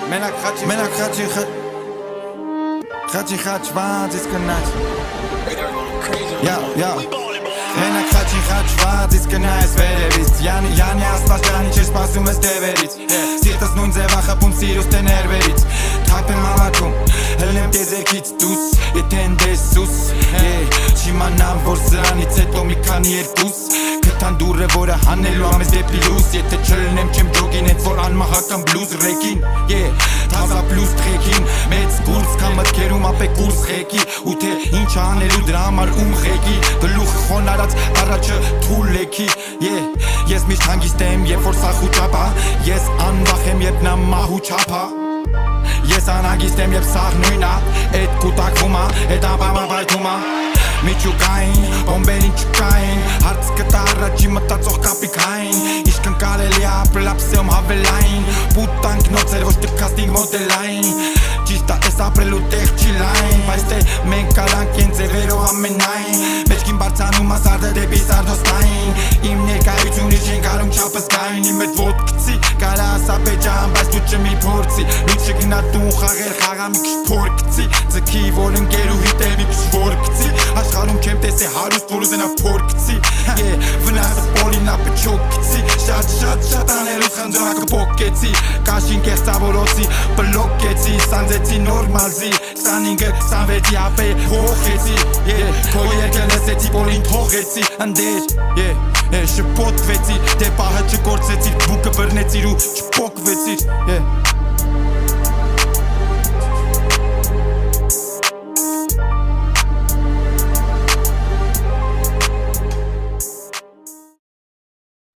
Մենակ խաչի խաչված իսկ կնայս Մենակ խաչի խաչված իսկ կնայս վերևից Յանի աստված ջանի չեր սպասում ես դևերից Սիրտս նույն ձև ախապում սիրուս թե ներվերից Թափ եմ հավաքում հլնեմ տեզերքից դուս Եթե ընդեսուս Չիմանամ որ սրանից հետո մի քանի երկուս Քթան դուրը որը հանելու ամես դեպի լուս Եթե չլնեմ չեմ ջոգին էդ որ անմահական բլուզ ռեկին Թազա պլուս տղեկին Մեծ կուրս կա մտքերում ապե կուրս խեկի Ու թե ինչ անելու դրա համար ում խեկի Գլուխ խոնարած առաջը թուլ լեքի Ես միշտ հանգիստ եմ երբ որ սախու չապա Ես անվախ եմ երբ նա մահու չապա Ես անհագիստ եմ երբ սաղ նույնա Էդ կուտակվում ա, էդ ապամա բայթում ա Միջուկային, բոմբերին չկային Հարց կտա առաջի մտածող կապիկային Իշկն կարելի ապրել ապսեում հավելային Պուտանք նոցեր ոչ տպքաստինգ մոդելային Ճիշտ այս ապրելու տեղ չի լայն Բայց թե մենք կարանք են ձևերով ամենայն Մեջքին բարձանում ասարդը դեպի սարդոստային Իմ ներկայությունի չեն կարում չապս գային Իմ էդ ոտքցի կարա ասա բեջան բայց դու չմի փորձի Լույս չգնա տուն խաղեր խաղա մի քիչ փորկցի Ձգի որ ընկերու հիտել մի քիչ որկցի Աշխարհում չեմ տեսե հարուստ որ ուզենա փորկցի Վնասը պոլին ապը չոքցի Շատ անելու խնդրակը պոկեցի Կաշին կեղծավորոցի բլոկեցի Սանձեցի նորմալզի Սանինգը սանվեցի ապե հողեցի Քո երկը լսեցի պոլին թողեցի Ընդեր շպոտվեցի դե